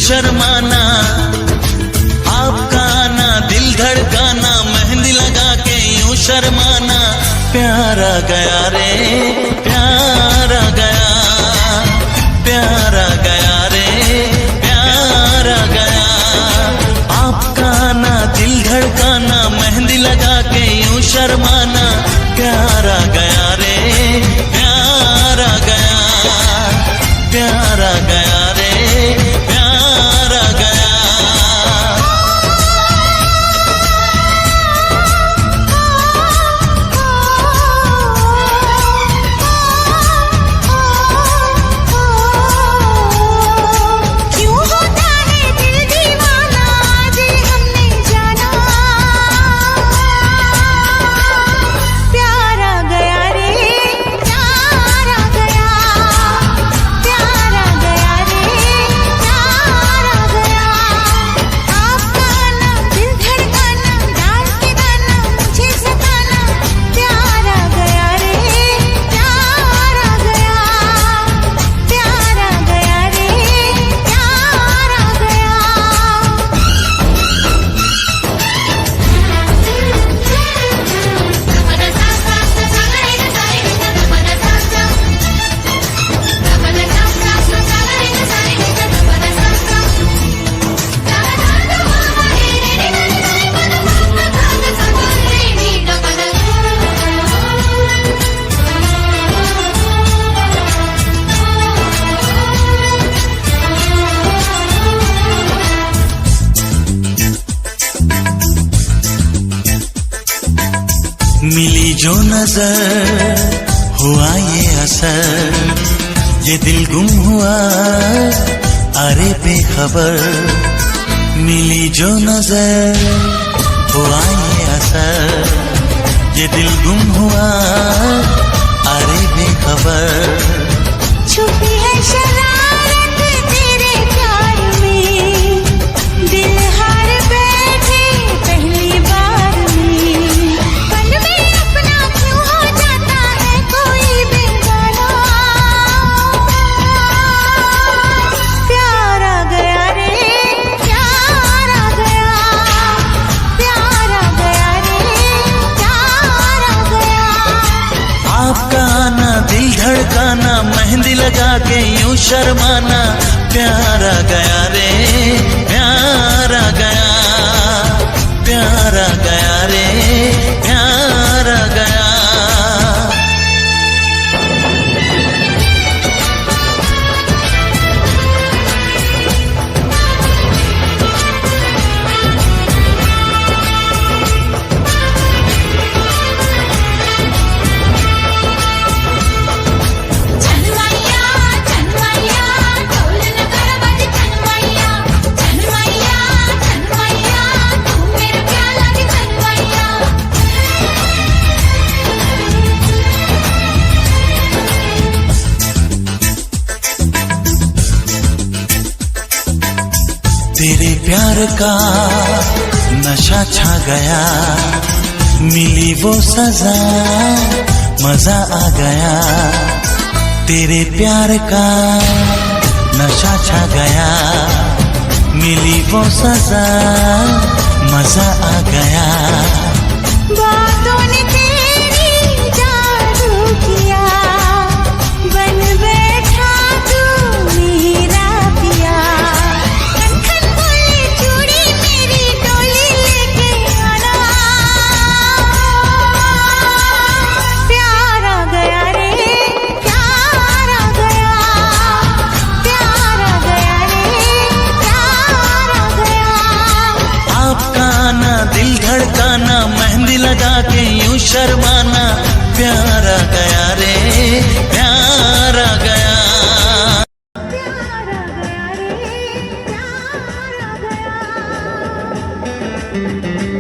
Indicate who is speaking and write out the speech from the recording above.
Speaker 1: शर्माना, आपका आना दिल धड़काना, मेहंदी लगा के यूं शर्माना। प्यारा गया रे प्यारा गया, प्यारा गया रे प्यारा गया। आपका आना दिल धड़काना, मेहंदी लगा के यूं शर्माना। प्यारा गया रे प्यारा गया, प्यारा गया रे प्यारा गया।
Speaker 2: क्यों होता है दिल दीवाना, आज हमने जाना। प्यारा गया रे प्यारा गया, प्यारा गया रे प्यारा गया। आपका आना दिल धड़काना, डाल के गाना मुझे सताना। प्यारा गया रे प्यारा गया, प्यारा गया रे प्यारा गया।
Speaker 1: मिली जो नजर हुआ ये असर, ये दिल गुम हुआ अरे बेखबर। मिली जो नजर हुआ ये असर, ये दिल गुम हुआ अरे बेखबर।
Speaker 2: छुपी है शरारत तेरे प्यार में, दिल हार बैठे पहली बार में। पल में अपना क्यों हो जाता है कोई बेगाना। प्यारा गया रे प्यारा गया, प्यारा गया रे प्यारा गया।
Speaker 1: आपका आना दिल धड़काना, मेहंदी लगा के यूं शर्माना। प्यारा गया रे प्यारा गया, प्यारा गया रे प्यारा गया।
Speaker 2: चनमैया चनमैया ढोल नगर बज चनमैया, चनमैया चनमैया तू मेरा प्याला की चनमैया।
Speaker 1: तेरे प्यार का नशा छा गया, मिली वो सजा मजा आ गया। तेरे प्यार का नशा छा गया, मिली वो सजा मजा आ गया।
Speaker 2: बातों ने तेरी जादू किया, बन बैठा तू मेरा पिया। खन खन बोले चूड़ी मेरी डोली लेके आना। प्यारा गया रे प्यारा गया, प्यारा गया रे प्यारा गया।
Speaker 1: आपका आना दिल धड़काना, मेहंदी लगा के यूं शर्माना। प्यारा गया रे प्यारा गया।
Speaker 2: प्यारा गया रे प्यारा गया।